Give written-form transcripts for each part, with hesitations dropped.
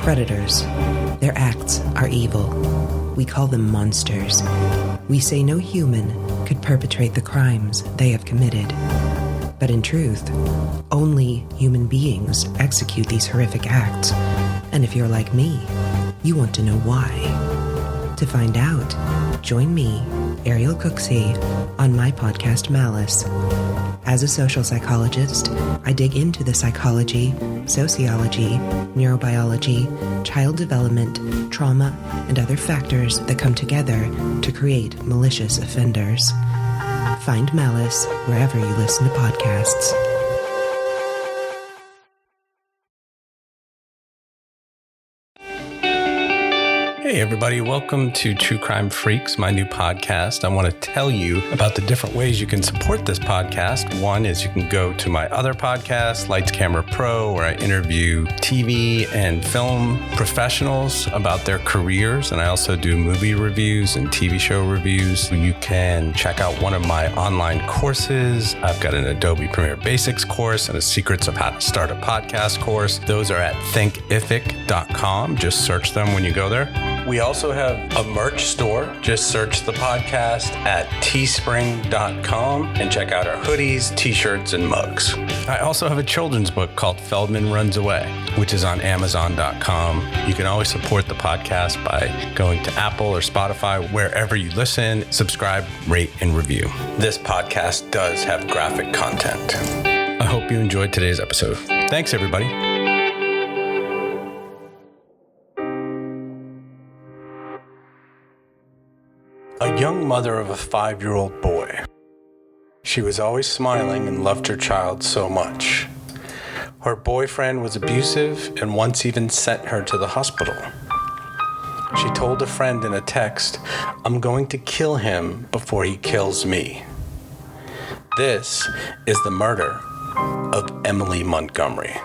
Predators. Their acts are evil. We call them monsters. We say no human could perpetrate the crimes they have committed. But in truth, only human beings execute these horrific acts. And if you're like me, you want to know why. To find out, join me, Ariel Cooksey, on my podcast Malice. As a social psychologist, I dig into the psychology, sociology, neurobiology, child development, trauma, and other factors that come together to create malicious offenders. Find Malice wherever you listen to podcasts. Hey everybody, welcome to True Crime Freaks, my new podcast. I want to tell you about the different ways you can support this podcast. One is you can go to my other podcast, Lights Camera Pro, where I interview TV and film professionals about their careers. And I also do movie reviews and TV show reviews. You can check out one of my online courses. I've got an Adobe Premiere Basics course and a Secrets of How to Start a Podcast course. Those are at thinkific.com. Just search them when you go there. We also have a merch store. Just search the podcast at teespring.com and check out our hoodies, t-shirts, and mugs. I also have a children's book called Feldman Runs Away, which is on Amazon.com. You can always support the podcast by going to Apple or Spotify, wherever you listen, subscribe, rate, and review. This podcast does have graphic content. I hope you enjoyed today's episode. Thanks, everybody. A young mother of a 5-year-old boy. She was always smiling and loved her child so much. Her boyfriend was abusive and once even sent her to the hospital. She told a friend in a text, "I'm going to kill him before he kills me." This is the murder of Emily Montgomery.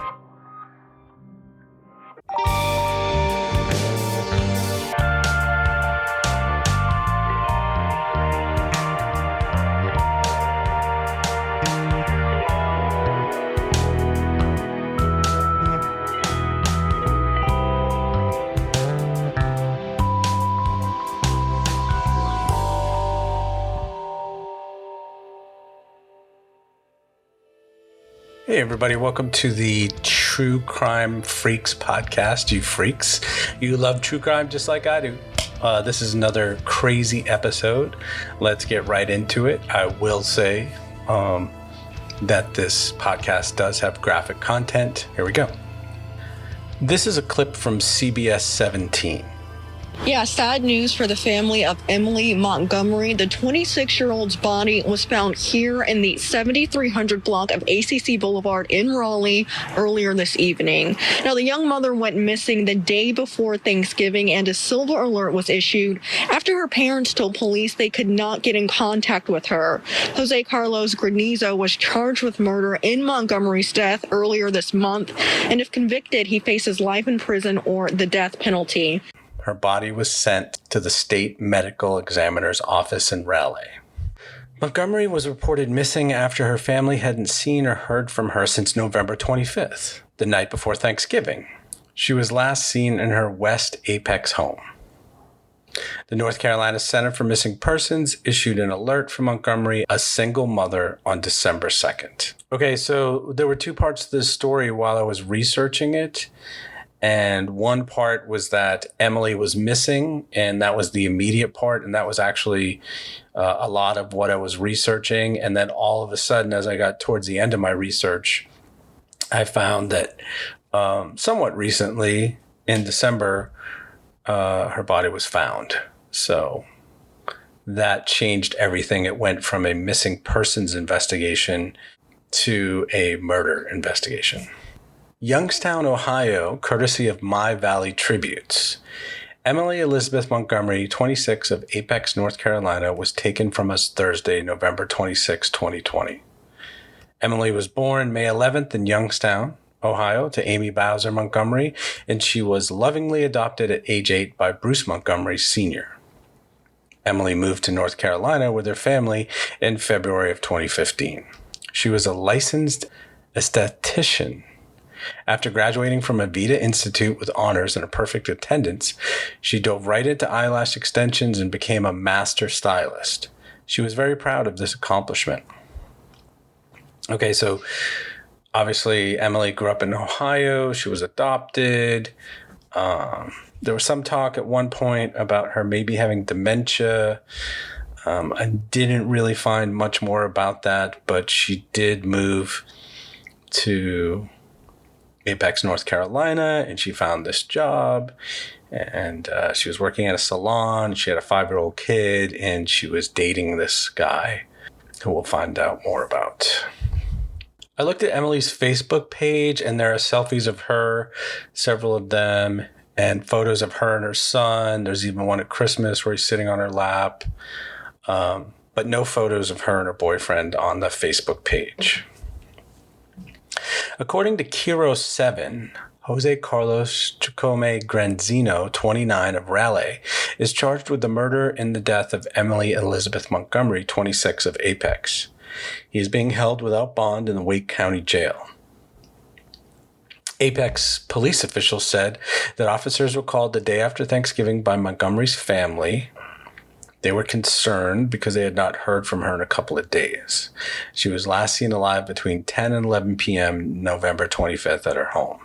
Hey everybody, welcome to the True Crime Freaks podcast. You freaks, you love true crime just like I do. This is another crazy episode. Let's get right into it. I will say that this podcast does have graphic content. Here we go. This is a clip from CBS 17. Yeah, sad news for the family of Emily Montgomery. The 26-year-old's body was found here in the 7300 block of ACC Boulevard in Raleigh earlier this evening. Now, the young mother went missing the day before Thanksgiving, and a silver alert was issued after her parents told police they could not get in contact with her. Jose Carlos Granizo was charged with murder in Montgomery's death earlier this month, and if convicted, he faces life in prison or the death penalty. Her body was sent to the state medical examiner's office in Raleigh. Montgomery was reported missing after her family hadn't seen or heard from her since November 25th, the night before Thanksgiving. She was last seen in her West Apex home. The North Carolina Center for Missing Persons issued an alert for Montgomery, a single mother, on December 2nd. Okay, so there were two parts to this story while I was researching it. And one part was that Emily was missing, and that was the immediate part. And that was actually a lot of what I was researching. And then all of a sudden, as I got towards the end of my research, I found that somewhat recently, in December, her body was found. So that changed everything. It went from a missing persons investigation to a murder investigation. Youngstown, Ohio, courtesy of My Valley Tributes. Emily Elizabeth Montgomery, 26, of Apex, North Carolina, was taken from us Thursday, November 26, 2020. Emily was born May 11th in Youngstown, Ohio, to Amy Bowser Montgomery, and she was lovingly adopted at age 8 by Bruce Montgomery Sr. Emily moved to North Carolina with her family in February of 2015. She was a licensed esthetician After graduating from Avita Institute with honors and a perfect attendance, she dove right into eyelash extensions and became a master stylist. She was very proud of this accomplishment. Okay, so obviously Emily grew up in Ohio. She was adopted. There was some talk at one point about her maybe having dementia. I didn't really find much more about that, but she did move to Apex, North Carolina, and she found this job. And she was working at a salon. She had a 5-year-old kid, and she was dating this guy who we'll find out more about. I looked at Emily's Facebook page, and there are selfies of her, several of them, and photos of her and her son. There's even one at Christmas where he's sitting on her lap, but no photos of her and her boyfriend on the Facebook page. According to Kiro7, Jose Carlos Jacome Granzino, 29, of Raleigh, is charged with the murder and the death of Emily Elizabeth Montgomery, 26, of Apex. He is being held without bond in the Wake County Jail. Apex police officials said that officers were called the day after Thanksgiving by Montgomery's family. They were concerned because they had not heard from her in a couple of days. She was last seen alive between 10 and 11 p.m. November 25th at her home.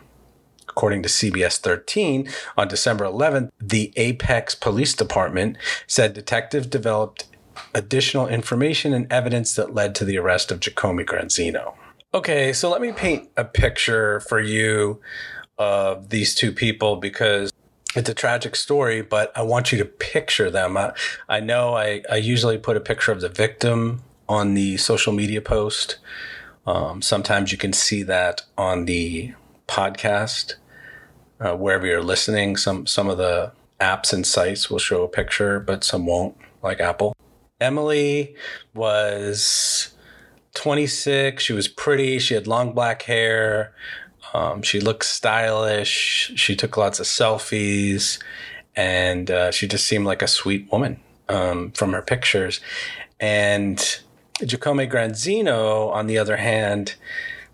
According to CBS 13, on December 11th, the Apex Police Department said detectives developed additional information and evidence that led to the arrest of Jacome Granzino. Okay, so let me paint a picture for you of these two people because it's a tragic story, but I want you to picture them. I know I usually put a picture of the victim on the social media post. Sometimes you can see that on the podcast, wherever you're listening. Some of the apps and sites will show a picture, but some won't, like Apple. Emily was 26. She was pretty. She had long black hair. She looked stylish. She took lots of selfies, and she just seemed like a sweet woman from her pictures. And Jacome Granzino, on the other hand,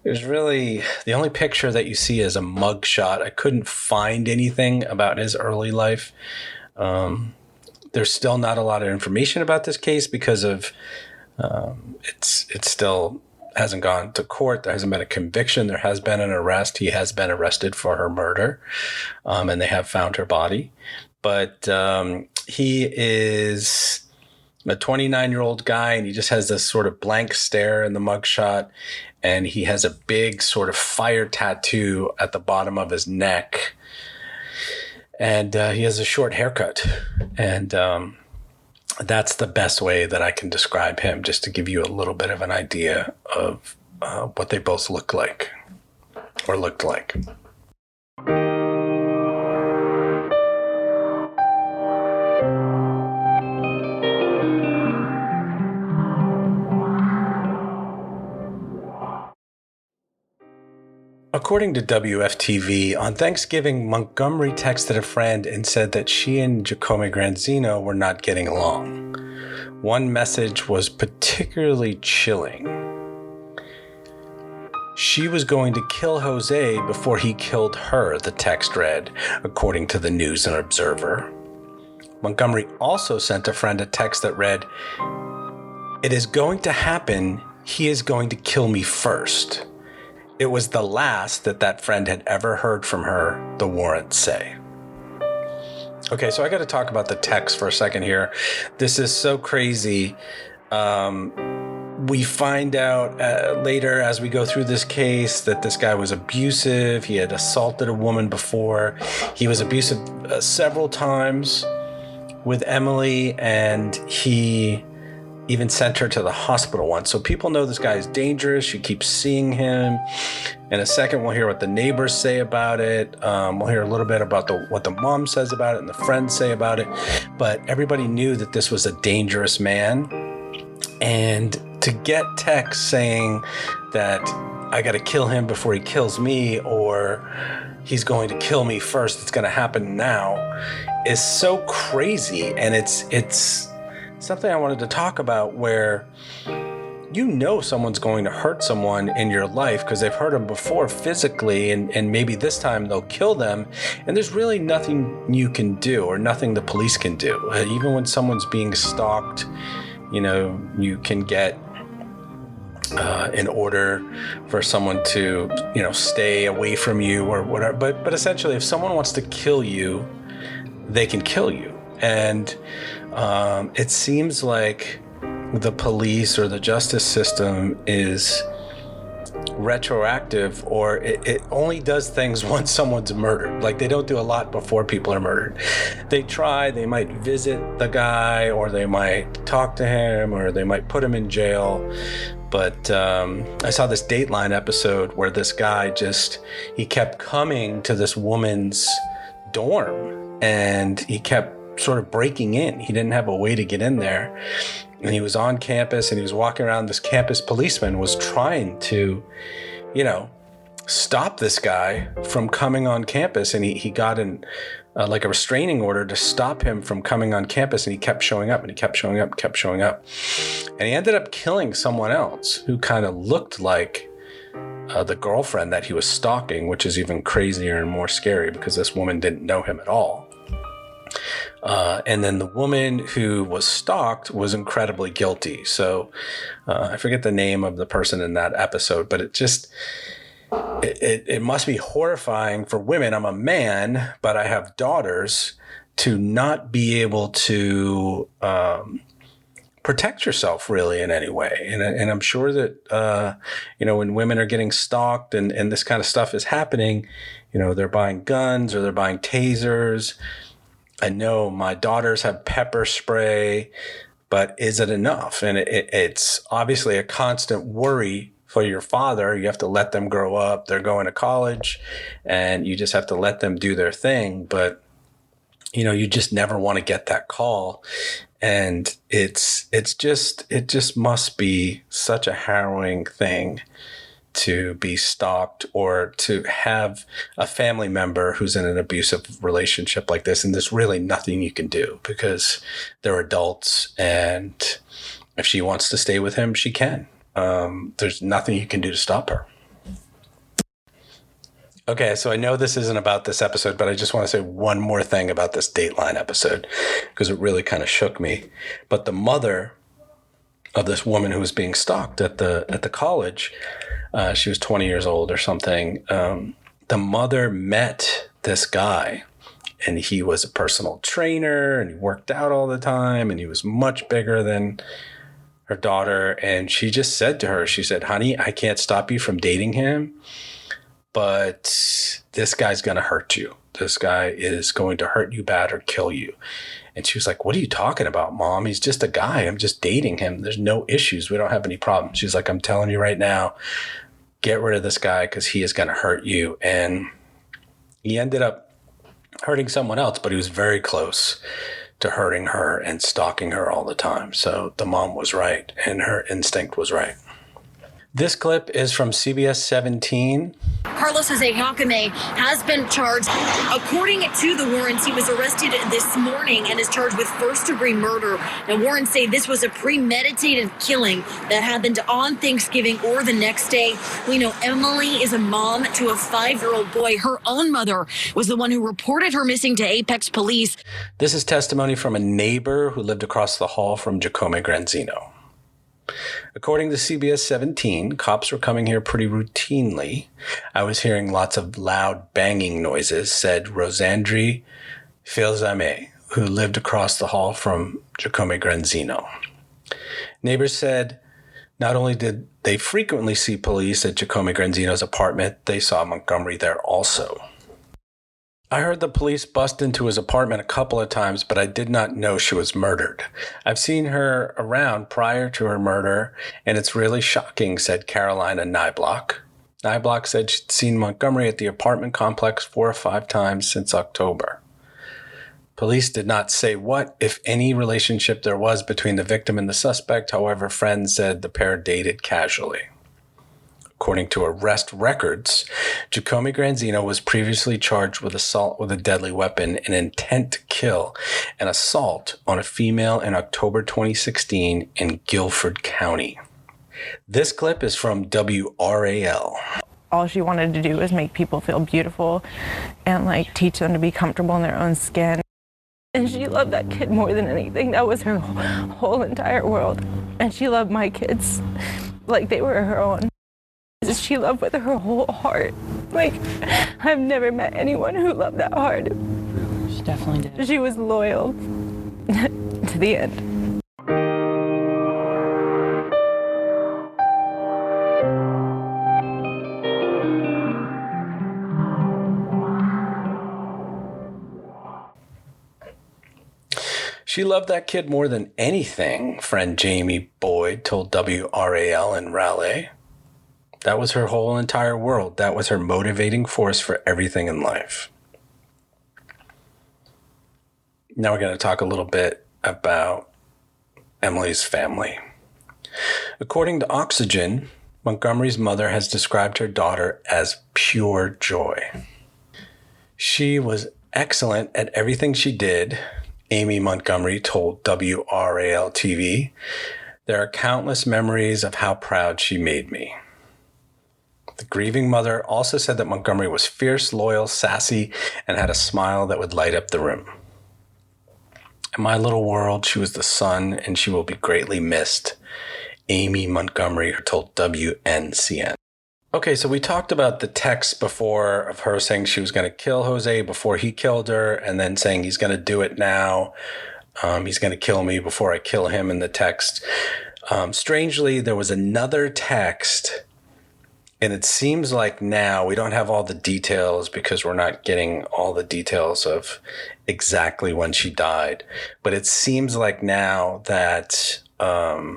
is really the only picture that you see is a mugshot. I couldn't find anything about his early life. There's still not a lot of information about this case because of it's still hasn't gone to court. There hasn't been a conviction. There has been an arrest. He has been arrested for her murder, and they have found her body. But he is a 29-year-old guy, and he just has this sort of blank stare in the mugshot, and he has a big sort of fire tattoo at the bottom of his neck, and he has a short haircut, and that's the best way that I can describe him, just to give you a little bit of an idea of what they both look like or looked like. According to WFTV, on Thanksgiving, Montgomery texted a friend and said that she and Jacome Granzino were not getting along. One message was particularly chilling. She was going to kill Jose before he killed her, the text read, according to the News and Observer. Montgomery also sent a friend a text that read, "It is going to happen. He is going to kill me first." It was the last that friend had ever heard from her, the warrants say. Okay, so I got to talk about the text for a second here. This is so crazy. We find out later as we go through this case that this guy was abusive. He had assaulted a woman before. He was abusive several times with Emily, and he even sent her to the hospital once. So people know this guy is dangerous. She keeps seeing him. In a second, we'll hear what the neighbors say about it. We'll hear a little bit about what the mom says about it and the friends say about it. But everybody knew that this was a dangerous man. And to get texts saying that I got to kill him before he kills me, or he's going to kill me first, it's going to happen now, is so crazy. And it's something I wanted to talk about, where you know someone's going to hurt someone in your life because they've hurt them before physically, and maybe this time they'll kill them, and there's really nothing you can do or nothing the police can do. Even when someone's being stalked, you can get in order for someone to, stay away from you or whatever. But essentially, if someone wants to kill you, they can kill you. And it seems like the police or the justice system is retroactive, or it only does things once someone's murdered. Like, they don't do a lot before people are murdered. They might visit the guy, or they might talk to him, or they might put him in jail. But I saw this Dateline episode where this guy he kept coming to this woman's dorm, and he kept sort of breaking in. He didn't have a way to get in there. And he was on campus, and he was walking around. This campus policeman was trying to, stop this guy from coming on campus. And he got like a restraining order to stop him from coming on campus. And he kept showing up, and he kept showing up, and kept showing up. And he ended up killing someone else who kind of looked like the girlfriend that he was stalking, which is even crazier and more scary because this woman didn't know him at all. And then the woman who was stalked was incredibly guilty. So I forget the name of the person in that episode, but it must be horrifying for women. I'm a man, but I have daughters, to not be able to protect yourself really in any way. And I'm sure that, when women are getting stalked and this kind of stuff is happening, they're buying guns or they're buying tasers. I know my daughters have pepper spray, but is it enough? And it's obviously a constant worry for your father. You have to let them grow up. They're going to college, and you just have to let them do their thing. But, you just never want to get that call. And it just must be such a harrowing thing to be stalked, or to have a family member who's in an abusive relationship like this. And there's really nothing you can do because they're adults, and if she wants to stay with him, she can. There's nothing you can do to stop her. Okay, so I know this isn't about this episode, but I just want to say one more thing about this Dateline episode because it really kind of shook me. But the mother of this woman who was being stalked at the college, she was 20 years old or something. The mother met this guy, and he was a personal trainer, and he worked out all the time, and he was much bigger than her daughter. And she just said to her, she said, "Honey, I can't stop you from dating him, but this guy's going to hurt you. This guy is going to hurt you bad or kill you." And she was like, "What are you talking about, Mom? He's just a guy. I'm just dating him. There's no issues. We don't have any problems." She's like, "I'm telling you right now, get rid of this guy because he is going to hurt you." And he ended up hurting someone else, but he was very close to hurting her and stalking her all the time. So the mom was right, and her instinct was right. This clip is from CBS 17. Carlos Jose Jacome has been charged. According to the warrants, he was arrested this morning and is charged with first-degree murder. And warrants say this was a premeditated killing that happened on Thanksgiving or the next day. We know Emily is a mom to a 5-year-old boy. Her own mother was the one who reported her missing to Apex Police. This is testimony from a neighbor who lived across the hall from Jacome Granzino. According to CBS 17, cops were coming here pretty routinely. I was hearing lots of loud banging noises, said Rosandri Filzame, who lived across the hall from Jacome Granzino. Neighbors said not only did they frequently see police at Jacome Granzino's apartment, they saw Montgomery there also. I heard the police bust into his apartment a couple of times, but I did not know she was murdered. I've seen her around prior to her murder, and it's really shocking, said Carolina Nyblock. Nyblock said she'd seen Montgomery at the apartment complex 4 or 5 times since October. Police did not say what, if any, relationship there was between the victim and the suspect. However, friends said the pair dated casually. According to arrest records, Jacome Granzino was previously charged with assault with a deadly weapon, an intent to kill, and assault on a female in October 2016 in Guilford County. This clip is from WRAL. All she wanted to do was make people feel beautiful and like teach them to be comfortable in their own skin. And she loved that kid more than anything. That was her whole entire world. And she loved my kids like they were her own. She loved with her whole heart. Like, I've never met anyone who loved that hard. She definitely did. She was loyal to the end. She loved that kid more than anything, friend Jamie Boyd told WRAL in Raleigh. That was her whole entire world. That was her motivating force for everything in life. Now we're going to talk a little bit about Emily's family. According to Oxygen, Montgomery's mother has described her daughter as pure joy. She was excellent at everything she did, Amy Montgomery told WRAL TV. There are countless memories of how proud she made me. The grieving mother also said that Montgomery was fierce, loyal, sassy, and had a smile that would light up the room. In my little world, she was the sun, and she will be greatly missed, Amy Montgomery told WNCN. Okay, so we talked about the text before of her saying she was going to kill Jose before he killed her, and then saying he's going to do it now. He's going to kill me before I kill him in the text. Strangely, there was another text, and it seems like now we don't have all the details because we're not getting all the details of exactly when she died. But it seems like now that there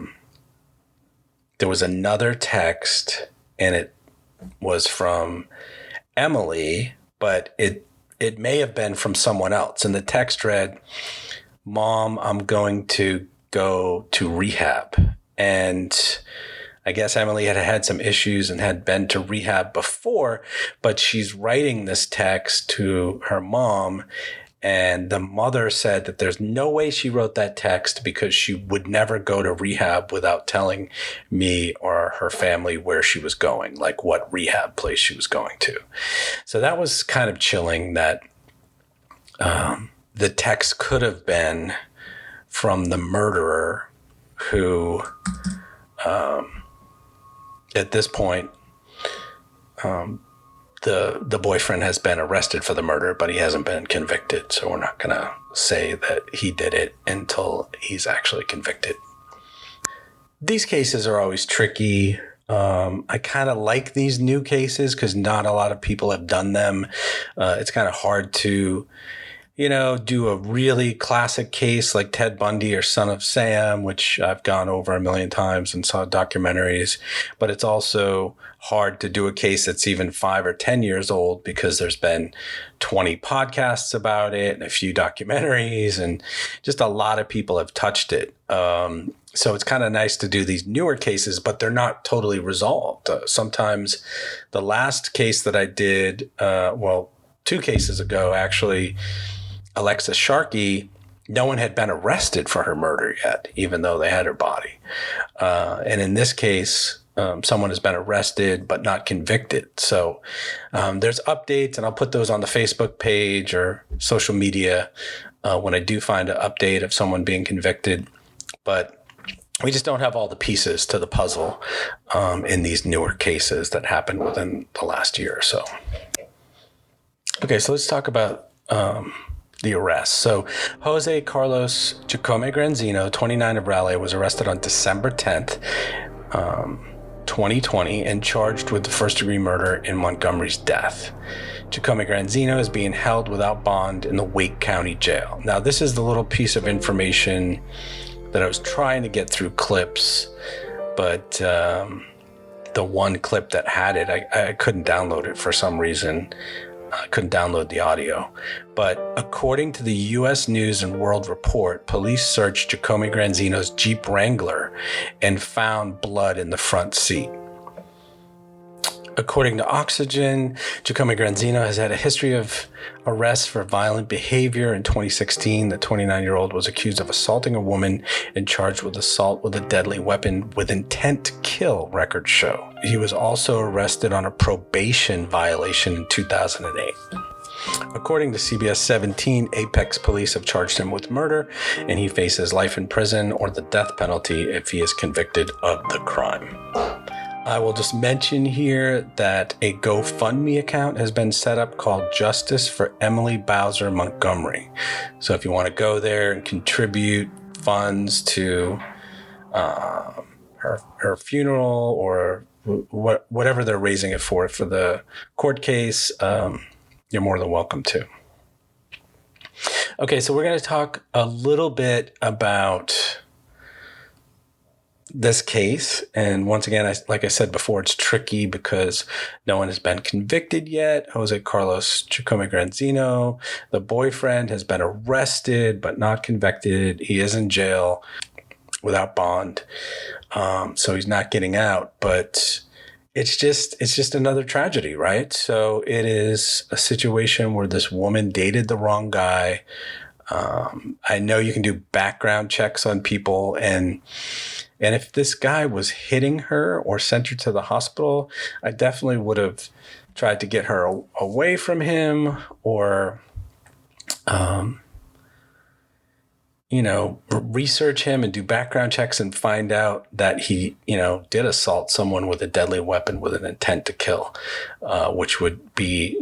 was another text, and it was from Emily, but it may have been from someone else. And the text read, "Mom, I'm going to go to rehab." And I guess Emily had had some issues and had been to rehab before, but she's writing this text to her mom. And the mother said that there's no way she wrote that text because she would never go to rehab without telling me or her family where she was going, like what rehab place she was going to. So that was kind of chilling that the text could have been from the murderer who, at this point, the boyfriend has been arrested for the murder, but he hasn't been convicted. So we're not going to say that he did it until he's actually convicted. These cases are always tricky. I kind of like these new cases because not a lot of people have done them. It's kind of hard to, do a really classic case like Ted Bundy or Son of Sam, which I've gone over a million times and saw documentaries. But it's also hard to do a case that's even 5 or 10 years old because there's been 20 podcasts about it and a few documentaries, and just a lot of people have touched it. So it's kind of nice to do these newer cases, but they're not totally resolved. Sometimes the last case that I did, 2 cases ago, actually, Alexa Sharkey, no one had been arrested for her murder yet, even though they had her body. And in this case, someone has been arrested but not convicted. So there's updates, and I'll put those on the Facebook page or social media when I do find an update of someone being convicted. But we just don't have all the pieces to the puzzle in these newer cases that happened within the last year or so. Okay, so let's talk about the arrest. So Jose Carlos Jacome Granzino, 29 of Raleigh, was arrested on December 10th, 2020, and charged with the first-degree murder in Montgomery's death. Jacome Granzino is being held without bond in the Wake County Jail. Now, this is the little piece of information that I was trying to get through clips, but the one clip that had it, I couldn't download it for some reason. I couldn't download the audio. But according to the U.S. News and World Report, police searched Jacome Granzino's Jeep Wrangler and found blood in the front seat. According to Oxygen, Jacome Granzino has had a history of arrests for violent behavior. In 2016, the 29-year-old was accused of assaulting a woman and charged with assault with a deadly weapon with intent to kill records show. He was also arrested on a probation violation in 2008. According to CBS 17, Apex police have charged him with murder, and he faces life in prison or the death penalty if he is convicted of the crime. I will just mention here that a GoFundMe account has been set up called Justice for Emily Bowser Montgomery. So if you want to go there and contribute funds to her funeral or whatever they're raising it for the court case, you're more than welcome to. Okay, so we're going to talk a little bit about this case. And once again, like I said before, it's tricky because no one has been convicted yet. Jose Carlos Chacome Granzino, the boyfriend, has been arrested but not convicted. He is in jail without bond. So he's not getting out, but it's just another tragedy, right? So it is a situation where this woman dated the wrong guy. I know you can do background checks on people, and if this guy was hitting her or sent her to the hospital, I definitely would have tried to get her away from him or, research him and do background checks and find out that he, did assault someone with a deadly weapon with an intent to kill, which would be,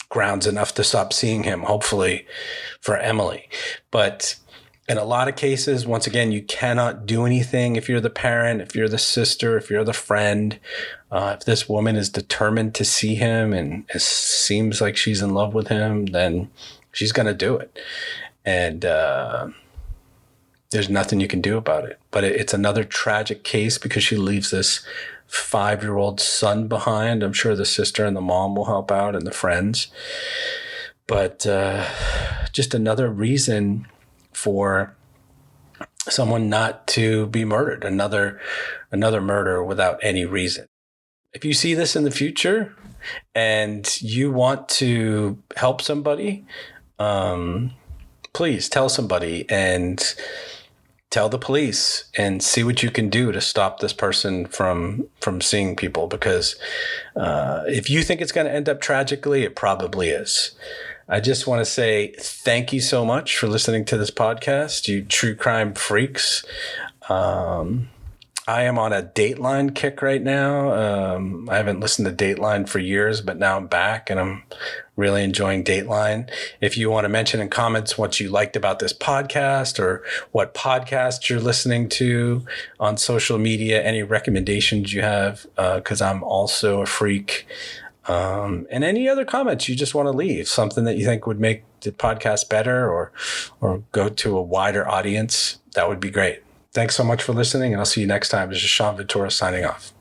grounds enough to stop seeing him, hopefully, for Emily. But in a lot of cases, once again, you cannot do anything if you're the parent, if you're the sister, if you're the friend. If this woman is determined to see him and it seems like she's in love with him, then she's going to do it. And there's nothing you can do about it. But it's another tragic case because she leaves this 5-year-old son behind. I'm sure the sister and the mom will help out and the friends. But just another reason for someone not to be murdered, another murder without any reason. If you see this in the future and you want to help somebody, please tell somebody and tell the police and see what you can do to stop this person from seeing people, because if you think it's going to end up tragically, it probably is. I just want to say thank you so much for listening to this podcast, you true crime freaks. I am on a Dateline kick right now. I haven't listened to Dateline for years, but now I'm back and I'm really enjoying Dateline. If you want to mention in comments what you liked about this podcast or what podcast you're listening to on social media, any recommendations you have, because I'm also a freak. And any other comments you just want to leave, something that you think would make the podcast better or go to a wider audience, that would be great. Thanks so much for listening, and I'll see you next time. This is Sean Ventura signing off.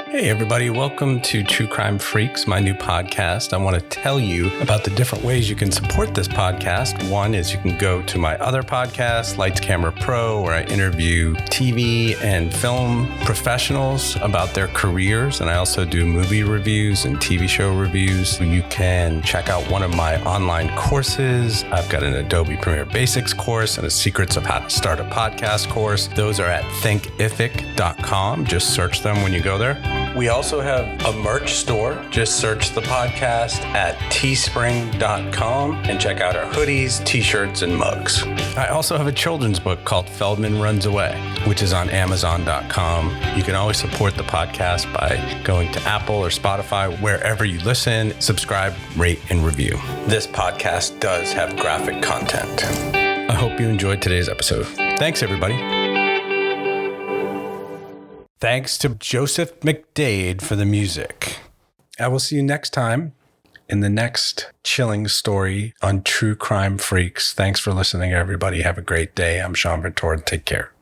Hey, everybody. Welcome to True Crime Freaks, my new podcast. I want to tell you about the different ways you can support this podcast. One is you can go to my other podcast, Lights Camera Pro, where I interview TV and film professionals about their careers. And I also do movie reviews and TV show reviews. You can check out one of my online courses. I've got an Adobe Premiere Basics course and a Secrets of How to Start a Podcast course. Those are at thinkific.com. Just search them when you go there. We also have a merch store. Just search the podcast at teespring.com and check out our hoodies, t-shirts, and mugs. I also have a children's book called Feldman Runs Away, which is on Amazon.com. You can always support the podcast by going to Apple or Spotify, wherever you listen, subscribe, rate, and review. This podcast does have graphic content. I hope you enjoyed today's episode. Thanks, everybody. Thanks to Joseph McDade for the music. I will see you next time in the next chilling story on True Crime Freaks. Thanks for listening, everybody. Have a great day. I'm Sean Ventura. Take care.